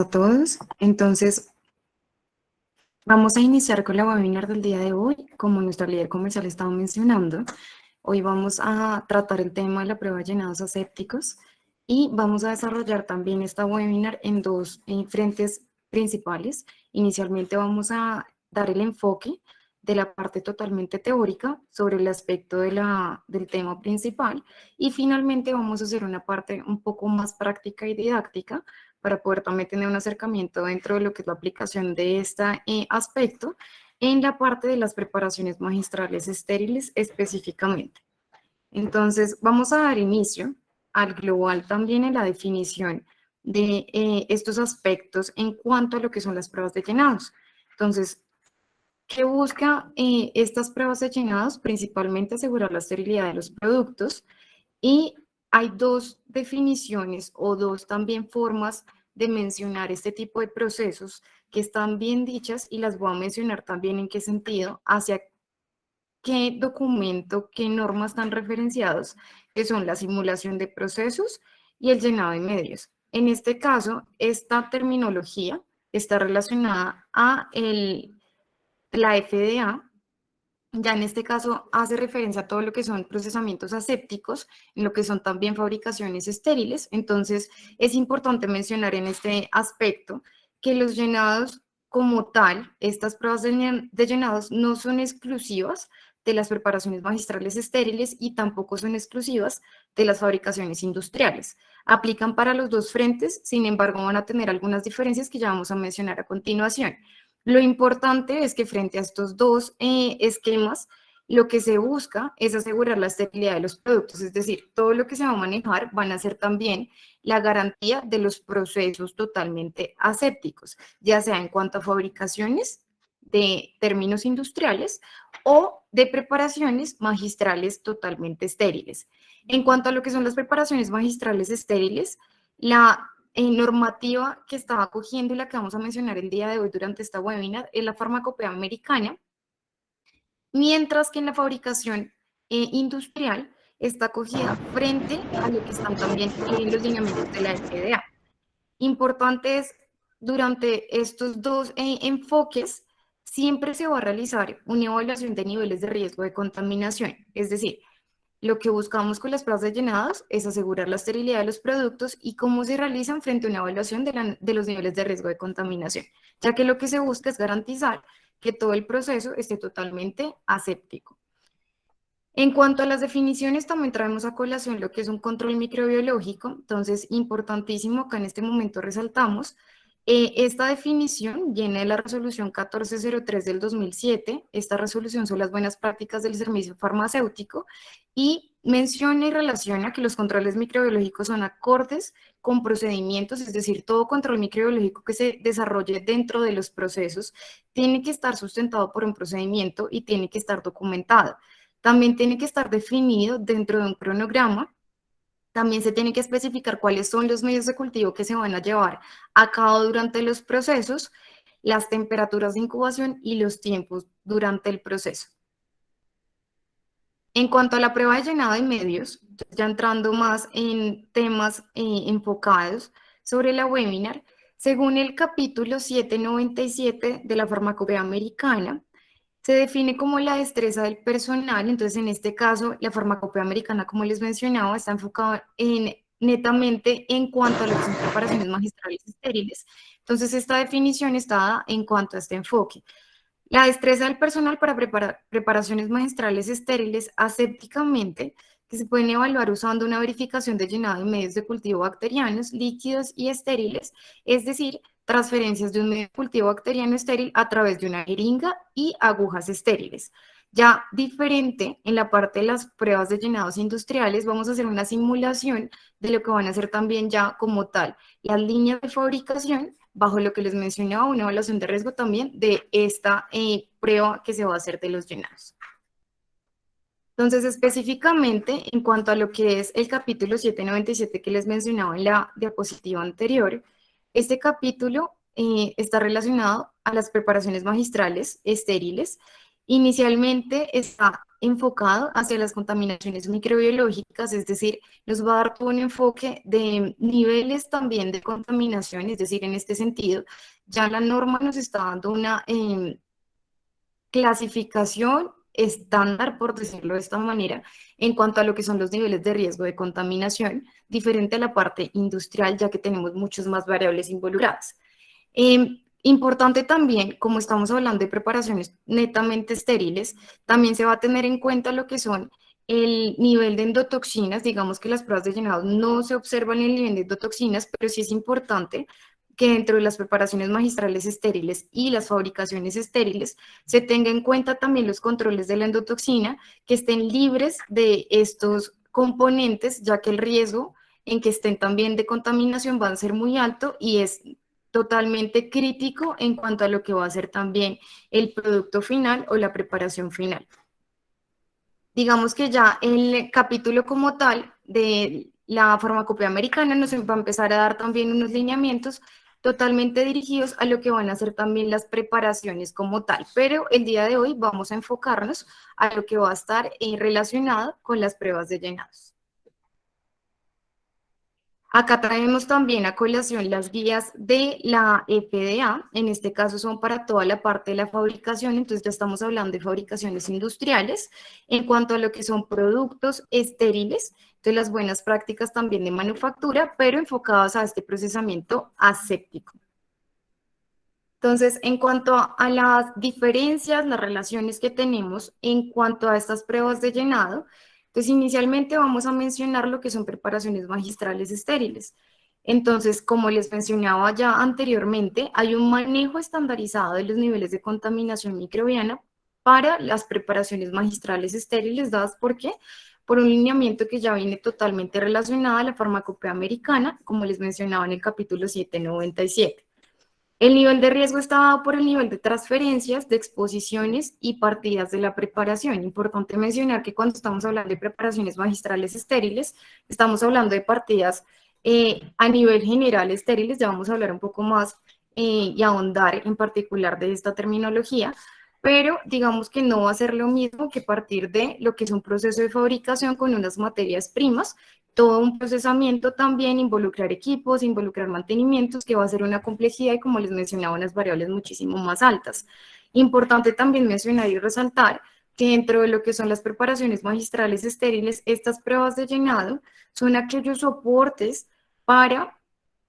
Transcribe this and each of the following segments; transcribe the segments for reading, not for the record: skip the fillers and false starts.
A todos. Entonces, vamos a iniciar con la webinar del día de hoy. Como nuestra líder comercial estaba mencionando, hoy vamos a tratar el tema de la prueba de llenados asépticos y vamos a desarrollar también esta webinar en dos frentes principales. Inicialmente vamos a dar el enfoque de la parte totalmente teórica sobre el aspecto del tema principal y finalmente vamos a hacer una parte un poco más práctica y didáctica para poder también tener un acercamiento dentro de lo que es la aplicación de este aspecto en la parte de las preparaciones magistrales estériles específicamente. Entonces, vamos a dar inicio al global también en la definición de estos aspectos en cuanto a lo que son las pruebas de llenados. Entonces, ¿qué busca estas pruebas de llenados? Principalmente asegurar la esterilidad de los productos y hay dos definiciones o dos también formas de mencionar este tipo de procesos que están bien dichas y las voy a mencionar también en qué sentido, hacia qué documento, qué normas están referenciados, que son la simulación de procesos y el llenado de medios. En este caso, esta terminología está relacionada a la FDA. Ya en este caso hace referencia a todo lo que son procesamientos asépticos, en lo que son también fabricaciones estériles. Entonces, es importante mencionar en este aspecto que los llenados como tal, estas pruebas de llenados no son exclusivas de las preparaciones magistrales estériles y tampoco son exclusivas de las fabricaciones industriales. Aplican para los dos frentes, sin embargo, van a tener algunas diferencias que ya vamos a mencionar a continuación. Lo importante es que frente a estos dos esquemas, lo que se busca es asegurar la esterilidad de los productos, es decir, todo lo que se va a manejar van a ser también la garantía de los procesos totalmente asépticos, ya sea en cuanto a fabricaciones de términos industriales o de preparaciones magistrales totalmente estériles. En cuanto a lo que son las preparaciones magistrales estériles, la normativa que estaba cogiendo y la que vamos a mencionar el día de hoy durante esta webinar es la farmacopea americana, mientras que en la fabricación industrial está acogida frente a lo que están también los lineamientos de la FDA. Importante es, durante estos dos enfoques, siempre se va a realizar una evaluación de niveles de riesgo de contaminación, es decir, lo que buscamos con las pruebas de llenados es asegurar la esterilidad de los productos y cómo se realizan frente a una evaluación de los niveles de riesgo de contaminación, ya que lo que se busca es garantizar que todo el proceso esté totalmente aséptico. En cuanto a las definiciones, también traemos a colación lo que es un control microbiológico, entonces importantísimo, acá en este momento resaltamos, esta definición viene de la resolución 1403 del 2007, esta resolución son las buenas prácticas del servicio farmacéutico y menciona y relaciona que los controles microbiológicos son acordes con procedimientos, es decir, todo control microbiológico que se desarrolle dentro de los procesos tiene que estar sustentado por un procedimiento y tiene que estar documentado. También tiene que estar definido dentro de un cronograma. También se tiene que especificar cuáles son los medios de cultivo que se van a llevar a cabo durante los procesos, las temperaturas de incubación y los tiempos durante el proceso. En cuanto a la prueba de llenado de medios, ya entrando más en temas enfocados sobre la webinar, según el capítulo 797 de la farmacopea americana, se define como la destreza del personal. Entonces, en este caso, la farmacopea americana, como les mencionaba, está enfocada netamente en cuanto a lo que son preparaciones magistrales estériles. Entonces, esta definición está dada en cuanto a este enfoque. La destreza del personal para preparar preparaciones magistrales estériles asépticamente, que se pueden evaluar usando una verificación de llenado de medios de cultivo bacterianos, líquidos y estériles, es decir, transferencias de un medio de cultivo bacteriano estéril a través de una jeringa y agujas estériles. Ya diferente en la parte de las pruebas de llenados industriales, vamos a hacer una simulación de lo que van a ser también ya como tal las líneas de fabricación, bajo lo que les mencionaba, una evaluación de riesgo también de esta prueba que se va a hacer de los llenados. Entonces, específicamente, en cuanto a lo que es el capítulo 797 que les mencionaba en la diapositiva anterior, este capítulo está relacionado a las preparaciones magistrales estériles. Inicialmente está enfocado hacia las contaminaciones microbiológicas, es decir, nos va a dar todo un enfoque de niveles también de contaminación, es decir, en este sentido, ya la norma nos está dando una clasificación estándar, por decirlo de esta manera, en cuanto a lo que son los niveles de riesgo de contaminación, diferente a la parte industrial, ya que tenemos muchas más variables involucradas. Importante también, como estamos hablando de preparaciones netamente estériles, también se va a tener en cuenta lo que son el nivel de endotoxinas. Digamos que las pruebas de llenado no se observan el nivel de endotoxinas, pero sí es importante que dentro de las preparaciones magistrales estériles y las fabricaciones estériles se tenga en cuenta también los controles de la endotoxina, que estén libres de estos componentes, ya que el riesgo en que estén también de contaminación va a ser muy alto y es totalmente crítico en cuanto a lo que va a ser también el producto final o la preparación final. Digamos que ya el capítulo como tal de la farmacopea americana nos va a empezar a dar también unos lineamientos totalmente dirigidos a lo que van a ser también las preparaciones como tal, pero el día de hoy vamos a enfocarnos a lo que va a estar relacionado con las pruebas de llenados. Acá traemos también a colación las guías de la FDA, en este caso son para toda la parte de la fabricación, entonces ya estamos hablando de fabricaciones industriales, en cuanto a lo que son productos estériles, entonces las buenas prácticas también de manufactura, pero enfocadas a este procesamiento aséptico. Entonces, en cuanto a las diferencias, las relaciones que tenemos en cuanto a estas pruebas de llenado, pues inicialmente vamos a mencionar lo que son preparaciones magistrales estériles. Entonces, como les mencionaba ya anteriormente, hay un manejo estandarizado de los niveles de contaminación microbiana para las preparaciones magistrales estériles, dadas por qué? Por un lineamiento que ya viene totalmente relacionado a la farmacopea americana, como les mencionaba en el capítulo 797. El nivel de riesgo está dado por el nivel de transferencias, de exposiciones y partidas de la preparación. Importante mencionar que cuando estamos hablando de preparaciones magistrales estériles, estamos hablando de partidas a nivel general estériles. Ya vamos a hablar un poco más y ahondar en particular de esta terminología, pero digamos que no va a ser lo mismo que partir de lo que es un proceso de fabricación con unas materias primas, todo un procesamiento también, involucrar equipos, involucrar mantenimientos, que va a ser una complejidad y, como les mencionaba, unas variables muchísimo más altas. Importante también mencionar y resaltar que dentro de lo que son las preparaciones magistrales estériles, estas pruebas de llenado son aquellos soportes para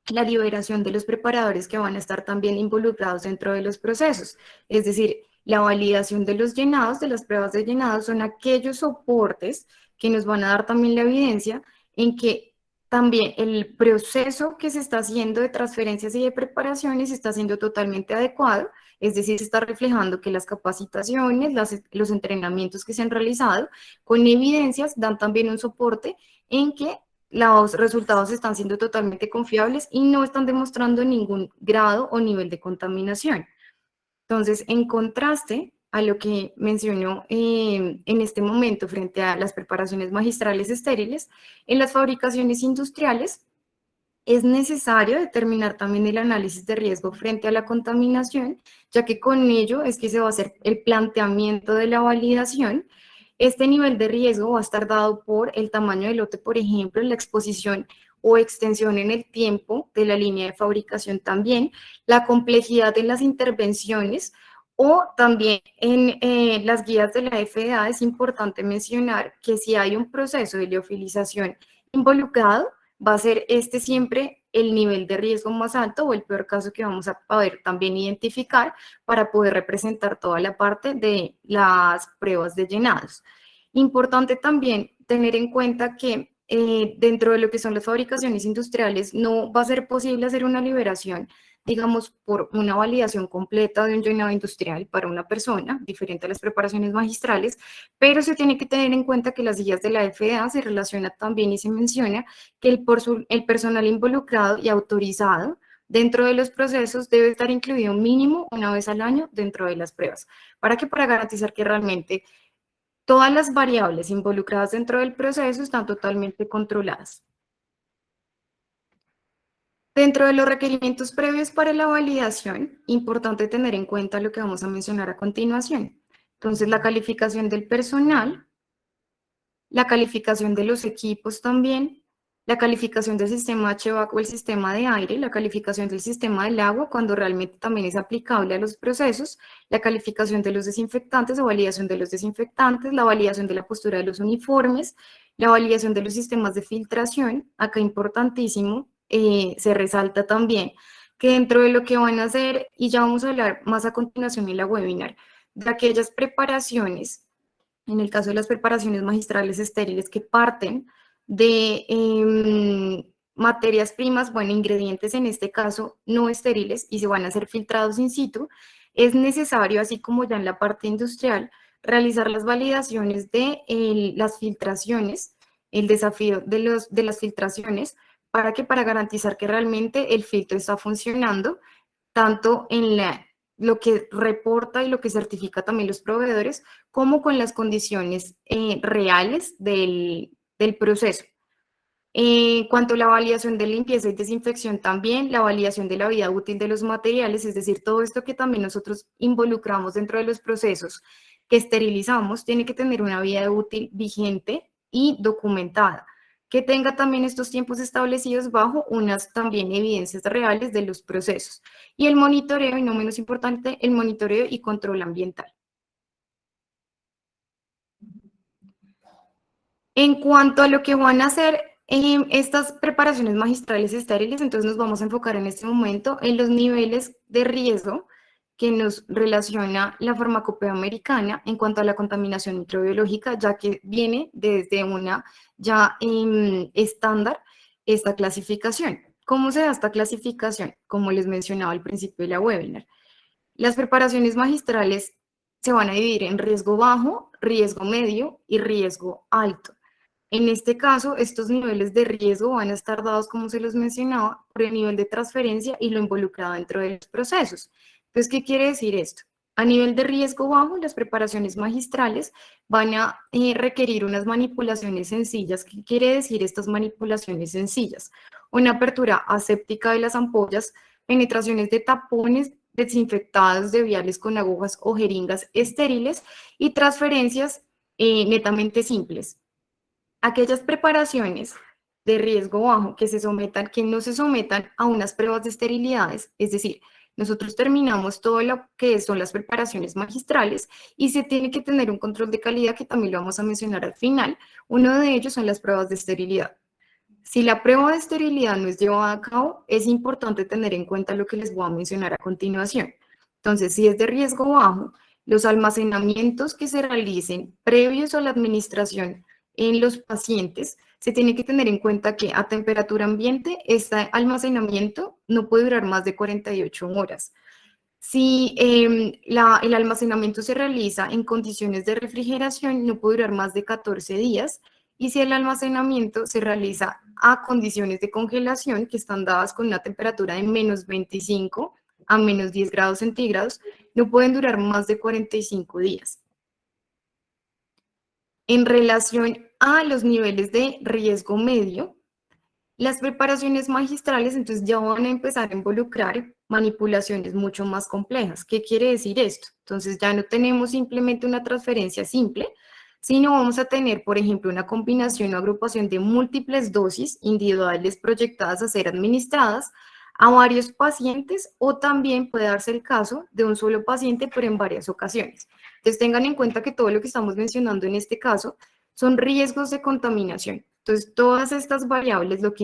la liberación de los preparadores que van a estar también involucrados dentro de los procesos. Es decir, la validación de los llenados, de las pruebas de llenado, son aquellos soportes que nos van a dar también la evidencia en que también el proceso que se está haciendo de transferencias y de preparaciones está siendo totalmente adecuado, es decir, se está reflejando que las capacitaciones, los entrenamientos que se han realizado con evidencias dan también un soporte en que los resultados están siendo totalmente confiables y no están demostrando ningún grado o nivel de contaminación. Entonces, en contraste a lo que mencionó en este momento frente a las preparaciones magistrales estériles, en las fabricaciones industriales es necesario determinar también el análisis de riesgo frente a la contaminación, ya que con ello es que se va a hacer el planteamiento de la validación. Este nivel de riesgo va a estar dado por el tamaño del lote, por ejemplo, la exposición o extensión en el tiempo de la línea de fabricación también, la complejidad de las intervenciones o también en las guías de la FDA es importante mencionar que si hay un proceso de liofilización involucrado, va a ser este siempre el nivel de riesgo más alto o el peor caso que vamos a poder también identificar para poder representar toda la parte de las pruebas de llenados. Importante también tener en cuenta que dentro de lo que son las fabricaciones industriales no va a ser posible hacer una liberación, digamos, por una validación completa de un llenado industrial para una persona, diferente a las preparaciones magistrales, pero se tiene que tener en cuenta que las guías de la FDA se relaciona también y se menciona que el personal involucrado y autorizado dentro de los procesos debe estar incluido mínimo una vez al año dentro de las pruebas. Para garantizar que realmente todas las variables involucradas dentro del proceso están totalmente controladas. Dentro de los requerimientos previos para la validación, importante tener en cuenta lo que vamos a mencionar a continuación. Entonces, la calificación del personal, la calificación de los equipos también, la calificación del sistema HVAC o el sistema de aire, la calificación del sistema del agua cuando realmente también es aplicable a los procesos, la calificación de los desinfectantes o validación de los desinfectantes, la validación de la postura de los uniformes, la validación de los sistemas de filtración, acá importantísimo, se resalta también que dentro de lo que van a hacer, y ya vamos a hablar más a continuación en la webinar, de aquellas preparaciones en el caso de las preparaciones magistrales estériles que parten de materias primas, bueno, ingredientes en este caso no estériles y se van a ser filtrados in situ, es necesario, así como ya en la parte industrial, realizar las validaciones de las filtraciones, el desafío de las filtraciones, para garantizar que realmente el filtro está funcionando, tanto en lo que reporta y lo que certifica también los proveedores, como con las condiciones reales del proceso. En cuanto a la validación de limpieza y desinfección también, la validación de la vida útil de los materiales, es decir, todo esto que también nosotros involucramos dentro de los procesos que esterilizamos, tiene que tener una vida útil vigente y documentada, que tenga también estos tiempos establecidos bajo unas también evidencias reales de los procesos. Y el monitoreo, y no menos importante, el monitoreo y control ambiental. En cuanto a lo que van a hacer estas preparaciones magistrales estériles, entonces nos vamos a enfocar en este momento en los niveles de riesgo que nos relaciona la farmacopea americana en cuanto a la contaminación microbiológica, ya que viene desde una ya estándar esta clasificación. ¿Cómo se da esta clasificación? Como les mencionaba al principio de la webinar. Las preparaciones magistrales se van a dividir en riesgo bajo, riesgo medio y riesgo alto. En este caso, estos niveles de riesgo van a estar dados, como se los mencionaba, por el nivel de transferencia y lo involucrado dentro de los procesos. Entonces, ¿qué quiere decir esto? A nivel de riesgo bajo, las preparaciones magistrales van a requerir unas manipulaciones sencillas. ¿Qué quiere decir estas manipulaciones sencillas? Una apertura aséptica de las ampollas, penetraciones de tapones desinfectados de viales con agujas o jeringas estériles y transferencias netamente simples. Aquellas preparaciones de riesgo bajo que no se sometan a unas pruebas de esterilidades, es decir, nosotros terminamos todo lo que son las preparaciones magistrales y se tiene que tener un control de calidad que también lo vamos a mencionar al final. Uno de ellos son las pruebas de esterilidad. Si la prueba de esterilidad no es llevada a cabo, es importante tener en cuenta lo que les voy a mencionar a continuación. Entonces, si es de riesgo bajo, los almacenamientos que se realicen previos a la administración en los pacientes, se tiene que tener en cuenta que a temperatura ambiente este almacenamiento no puede durar más de 48 horas. Si el almacenamiento se realiza en condiciones de refrigeración, no puede durar más de 14 días. Y si el almacenamiento se realiza a condiciones de congelación, que están dadas con una temperatura de menos 25 a menos 10 grados centígrados, no pueden durar más de 45 días. En relación a los niveles de riesgo medio, las preparaciones magistrales entonces ya van a empezar a involucrar manipulaciones mucho más complejas. ¿Qué quiere decir esto? Entonces ya no tenemos simplemente una transferencia simple, sino vamos a tener, por ejemplo, una combinación o agrupación de múltiples dosis individuales proyectadas a ser administradas a varios pacientes, o también puede darse el caso de un solo paciente, pero en varias ocasiones. Entonces tengan en cuenta que todo lo que estamos mencionando en este caso son riesgos de contaminación. Entonces, todas estas variables lo que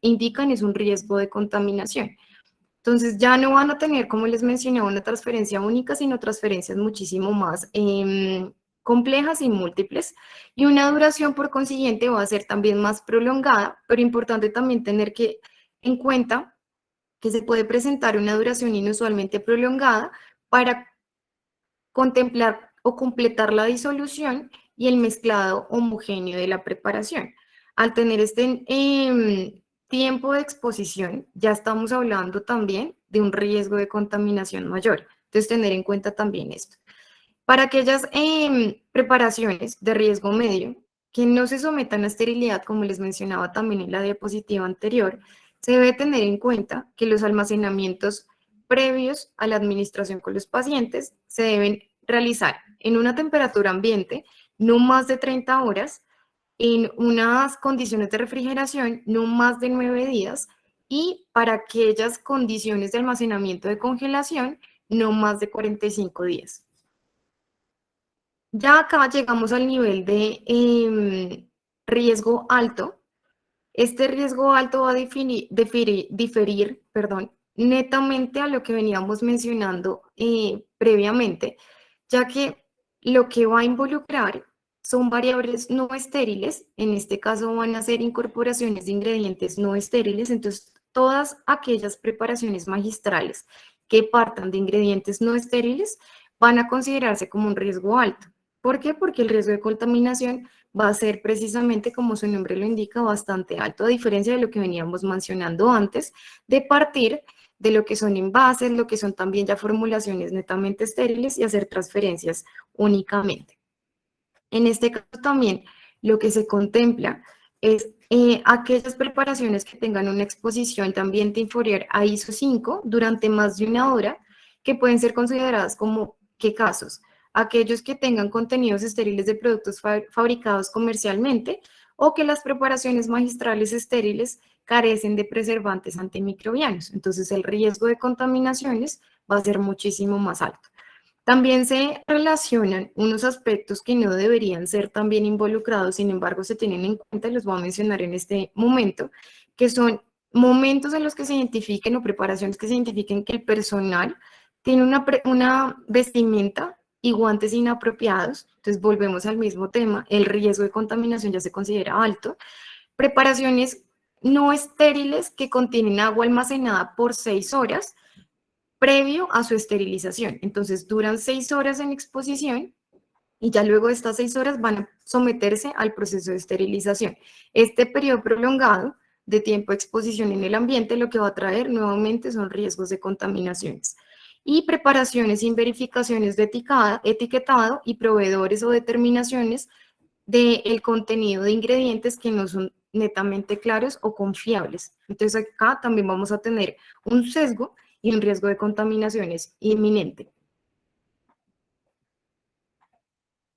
indican es un riesgo de contaminación. Entonces, ya no van a tener, como les mencioné, una transferencia única, sino transferencias muchísimo más complejas y múltiples. Y una duración, por consiguiente, va a ser también más prolongada, pero importante también tener en cuenta que se puede presentar una duración inusualmente prolongada para contemplar o completar la disolución y el mezclado homogéneo de la preparación. Al tener este tiempo de exposición, ya estamos hablando también de un riesgo de contaminación mayor. Entonces, tener en cuenta también esto. Para aquellas preparaciones de riesgo medio que no se sometan a esterilidad, como les mencionaba también en la diapositiva anterior, se debe tener en cuenta que los almacenamientos previos a la administración con los pacientes se deben realizar en una temperatura ambiente no más de 30 horas, en unas condiciones de refrigeración no más de 9 días y para aquellas condiciones de almacenamiento de congelación no más de 45 días. Ya acá llegamos al nivel de riesgo alto. Este riesgo alto va a diferir, perdón, netamente a lo que veníamos mencionando previamente, ya que lo que va a involucrar son variables no estériles, en este caso van a ser incorporaciones de ingredientes no estériles, entonces todas aquellas preparaciones magistrales que partan de ingredientes no estériles van a considerarse como un riesgo alto. ¿Por qué? Porque el riesgo de contaminación va a ser precisamente, como su nombre lo indica, bastante alto, a diferencia de lo que veníamos mencionando antes, de partir de lo que son envases, lo que son también ya formulaciones netamente estériles y hacer transferencias únicamente. En este caso también lo que se contempla es aquellas preparaciones que tengan una exposición de ambiente inferior a ISO 5 durante más de una hora, que pueden ser consideradas como, ¿qué casos? Aquellos que tengan contenidos estériles de productos fabricados comercialmente o que las preparaciones magistrales estériles carecen de preservantes antimicrobianos. Entonces el riesgo de contaminaciones va a ser muchísimo más alto. También se relacionan unos aspectos que no deberían ser también involucrados, sin embargo se tienen en cuenta y los voy a mencionar en este momento, que son momentos en los que se identifiquen o preparaciones que se identifiquen que el personal tiene una vestimenta y guantes inapropiados. Entonces volvemos al mismo tema, el riesgo de contaminación ya se considera alto. Preparaciones no estériles que contienen agua almacenada por 6 horas previo a su esterilización. Entonces duran 6 horas en exposición y ya luego de estas 6 horas van a someterse al proceso de esterilización. Este periodo prolongado de tiempo de exposición en el ambiente lo que va a traer nuevamente son riesgos de contaminaciones. Y preparaciones sin verificaciones de etiquetado y proveedores o determinaciones del contenido de ingredientes que no son netamente claros o confiables. Entonces acá también vamos a tener un sesgo y un riesgo de contaminaciones inminente.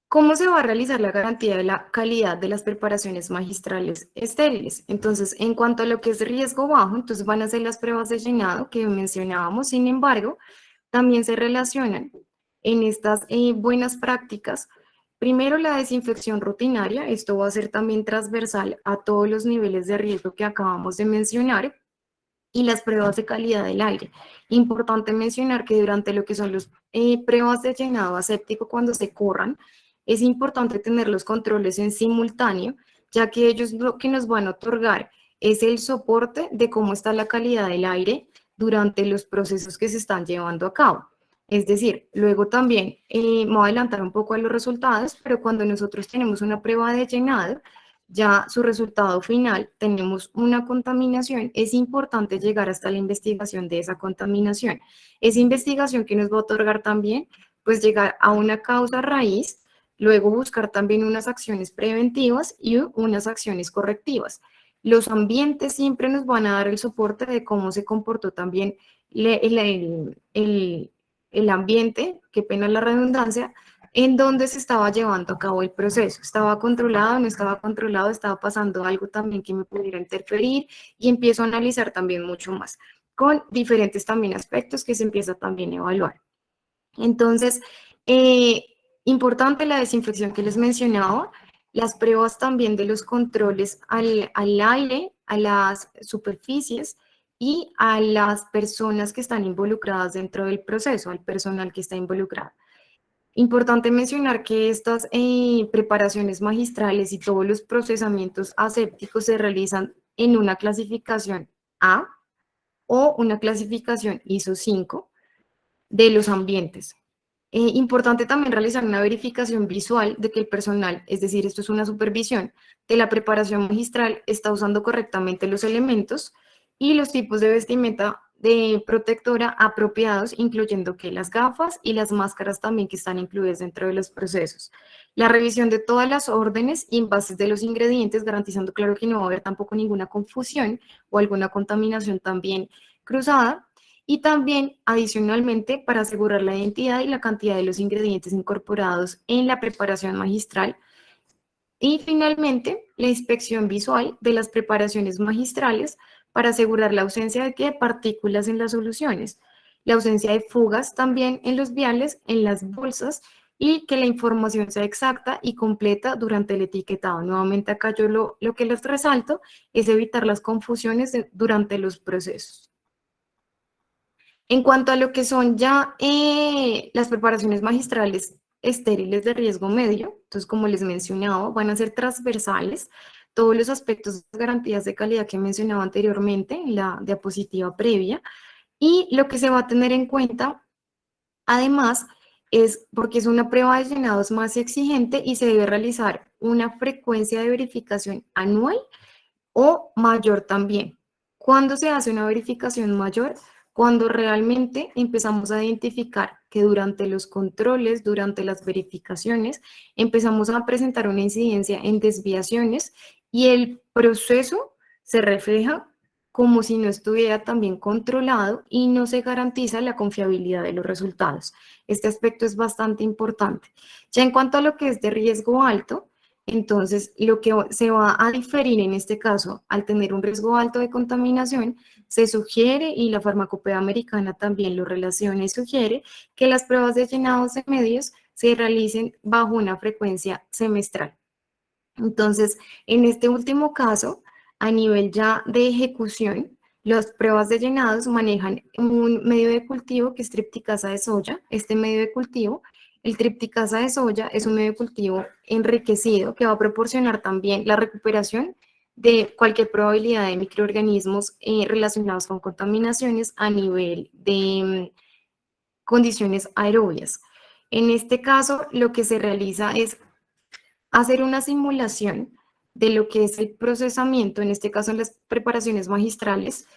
¿Cómo se va a realizar la garantía de la calidad de las preparaciones magistrales estériles? Entonces, en cuanto a lo que es riesgo bajo, entonces van a ser las pruebas de llenado que mencionábamos. Sin embargo, también se relacionan en estas buenas prácticas. Primero, la desinfección rutinaria. Esto va a ser también transversal a todos los niveles de riesgo que acabamos de mencionar. Y las pruebas de calidad del aire. Importante mencionar que durante lo que son las pruebas de llenado aséptico, cuando se corran, es importante tener los controles en simultáneo, ya que ellos lo que nos van a otorgar es el soporte de cómo está la calidad del aire durante los procesos que se están llevando a cabo. Es decir, luego también, me voy a adelantar un poco a los resultados, pero cuando nosotros tenemos una prueba de llenado, ya su resultado final, tenemos una contaminación, es importante llegar hasta la investigación de esa contaminación. Esa investigación que nos va a otorgar también, pues llegar a una causa raíz, luego buscar también unas acciones preventivas y unas acciones correctivas. Los ambientes siempre nos van a dar el soporte de cómo se comportó también el ambiente, qué pena la redundancia, en donde se estaba llevando a cabo el proceso. ¿Estaba controlado, no estaba controlado, estaba pasando algo también que me pudiera interferir? Y empiezo a analizar también mucho más, con diferentes también aspectos que se empieza también a evaluar. Entonces, importante la desinfección que les mencionaba, las pruebas también de los controles al aire, a las superficies y a las personas que están involucradas dentro del proceso, al personal que está involucrado. Importante mencionar que estas preparaciones magistrales y todos los procesamientos asépticos se realizan en una clasificación A o una clasificación ISO 5 de los ambientes. Importante también realizar una verificación visual de que el personal, es decir, esto es una supervisión de la preparación magistral, está usando correctamente los elementos y los tipos de vestimenta de protectora apropiados, incluyendo que las gafas y las máscaras también que están incluidas dentro de los procesos. La revisión de todas las órdenes y envases de los ingredientes, garantizando, claro, que no va a haber tampoco ninguna confusión o alguna contaminación también cruzada. y también adicionalmente para asegurar la identidad y la cantidad de los ingredientes incorporados en la preparación magistral. Y finalmente, la inspección visual de las preparaciones magistrales para asegurar la ausencia de partículas en las soluciones, la ausencia de fugas también en los viales, en las bolsas, y que la información sea exacta y completa durante el etiquetado. Nuevamente acá yo lo que les resalto es evitar las confusiones durante los procesos. En cuanto a lo que son ya las preparaciones magistrales estériles de riesgo medio, entonces como les mencionaba, van a ser transversales todos los aspectos de garantías de calidad que mencionaba anteriormente en la diapositiva previa, y lo que se va a tener en cuenta, además, es porque es una prueba de llenados más exigente y se debe realizar una frecuencia de verificación anual o mayor también. ¿Cuándo se hace una verificación mayor? Cuando realmente empezamos a identificar que durante los controles, durante las verificaciones, empezamos a presentar una incidencia en desviaciones y el proceso se refleja como si no estuviera también controlado y no se garantiza la confiabilidad de los resultados. Este aspecto es bastante importante. Ya en cuanto a lo que es de riesgo alto, entonces, lo que se va a diferir en este caso, al tener un riesgo alto de contaminación, se sugiere, y la farmacopea americana también lo relaciona y sugiere, que las pruebas de llenados de medios se realicen bajo una frecuencia semestral. Entonces, en este último caso, a nivel ya de ejecución, las pruebas de llenados manejan un medio de cultivo que es tripticasa de soya. Este medio de cultivo, el tripticasa de soya, es un medio de cultivo enriquecido que va a proporcionar también la recuperación de cualquier probabilidad de microorganismos relacionados con contaminaciones a nivel de condiciones aerobias. En este caso, lo que se realiza es hacer una simulación de lo que es el procesamiento, en este caso en las preparaciones magistrales,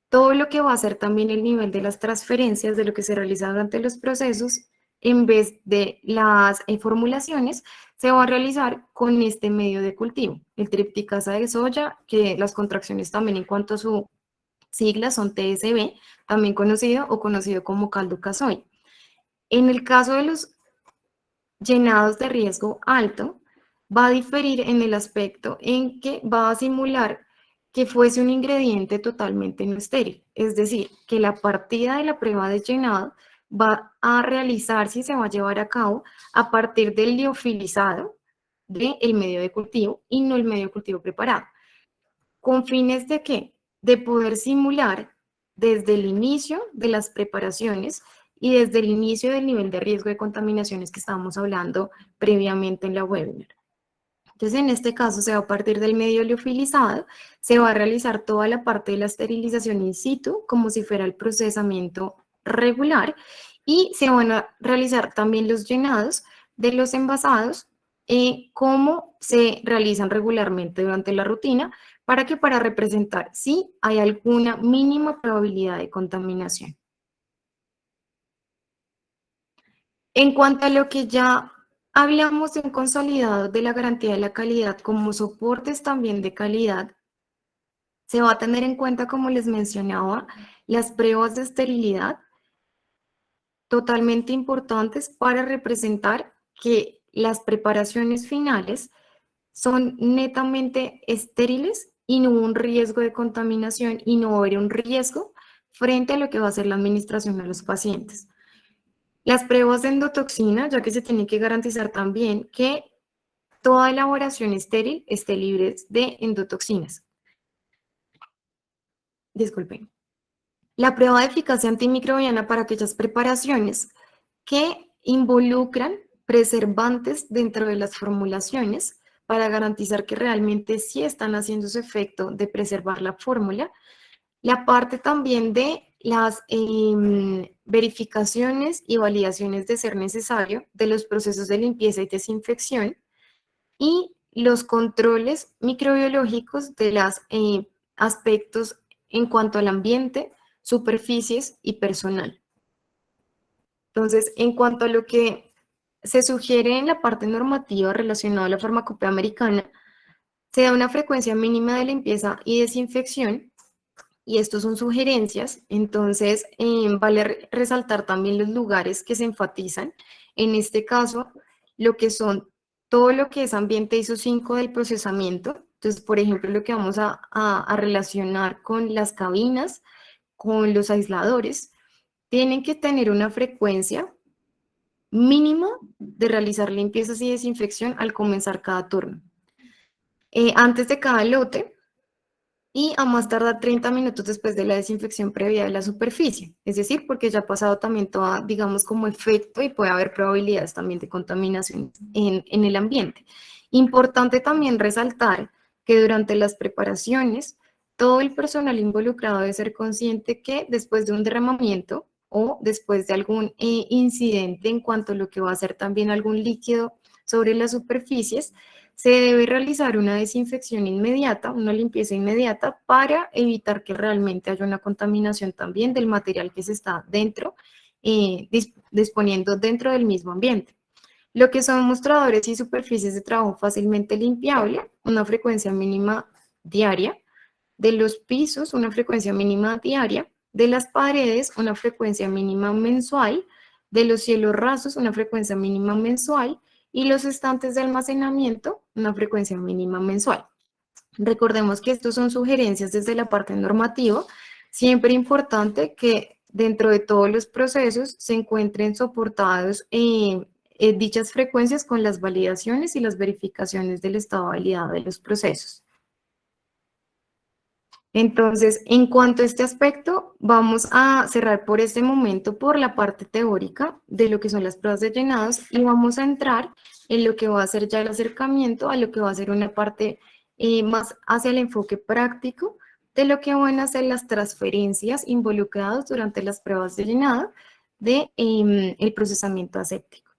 todo lo que va a ser también el nivel de las transferencias de lo que se realiza durante los procesos, en vez de las formulaciones, se va a realizar con este medio de cultivo, el tripticasa de soya, que las contracciones también en cuanto a su sigla son TSB, también conocido o conocido como caldo casoy. En el caso de los llenados de riesgo alto, va a diferir en el aspecto en que va a simular que fuese un ingrediente totalmente no estéril. Es decir, que la partida de la prueba de llenado va a realizarse y se va a llevar a cabo a partir del liofilizado del medio de cultivo y no el medio de cultivo preparado. ¿Con fines de qué? De poder simular desde el inicio de las preparaciones y desde el inicio del nivel de riesgo de contaminaciones que estábamos hablando previamente en la webinar. Entonces, en este caso, se va a partir del medio liofilizado, se va a realizar toda la parte de la esterilización in situ, como si fuera el procesamiento regular, y se van a realizar también los llenados de los envasados, como se realizan regularmente durante la rutina, para representar si hay alguna mínima probabilidad de contaminación. En cuanto a lo que ya hablamos de un consolidado de la garantía de la calidad como soportes también de calidad, se va a tener en cuenta, como les mencionaba, las pruebas de esterilidad, totalmente importantes para representar que las preparaciones finales son netamente estériles y no hubo un riesgo de contaminación y no va a haber un riesgo frente a lo que va a ser la administración a los pacientes. Las pruebas de endotoxina, ya que se tiene que garantizar también que toda elaboración estéril esté libre de endotoxinas. Disculpen. La prueba de eficacia antimicrobiana para aquellas preparaciones que involucran preservantes dentro de las formulaciones para garantizar que realmente sí están haciendo su efecto de preservar la fórmula. La parte también de las verificaciones y validaciones de ser necesario de los procesos de limpieza y desinfección y los controles microbiológicos de los aspectos en cuanto al ambiente, superficies y personal. Entonces, en cuanto a lo que se sugiere en la parte normativa relacionada a la farmacopea americana, se da una frecuencia mínima de limpieza y desinfección y estos son sugerencias, entonces vale resaltar también los lugares que se enfatizan. En este caso, lo que son todo lo que es ambiente ISO 5 del procesamiento. Entonces, por ejemplo, lo que vamos a relacionar con las cabinas, con los aisladores, tienen que tener una frecuencia mínima de realizar limpiezas y desinfección al comenzar cada turno. Antes de cada lote, y a más tardar 30 minutos después de la desinfección previa de la superficie, es decir, porque ya ha pasado también toda, digamos, como efecto y puede haber probabilidades también de contaminación en el ambiente. Importante también resaltar que durante las preparaciones, todo el personal involucrado debe ser consciente que después de un derramamiento o después de algún incidente en cuanto a lo que va a ser también algún líquido sobre las superficies, se debe realizar una desinfección inmediata, una limpieza inmediata para evitar que realmente haya una contaminación también del material que se está dentro, disponiendo dentro del mismo ambiente. Lo que son mostradores y superficies de trabajo fácilmente limpiable, una frecuencia mínima diaria, de los pisos, una frecuencia mínima diaria, de las paredes, una frecuencia mínima mensual, de los cielos rasos, una frecuencia mínima mensual, y los estantes de almacenamiento, una frecuencia mínima mensual. Recordemos que estos son sugerencias desde la parte normativa, siempre importante que dentro de todos los procesos se encuentren soportados dichas frecuencias con las validaciones y las verificaciones del estado de validad de los procesos. Entonces, en cuanto a este aspecto, vamos a cerrar por este momento por la parte teórica de lo que son las pruebas de llenados y vamos a entrar en lo que va a ser ya el acercamiento a lo que va a ser una parte más hacia el enfoque práctico de lo que van a ser las transferencias involucradas durante las pruebas de llenado de el procesamiento aséptico.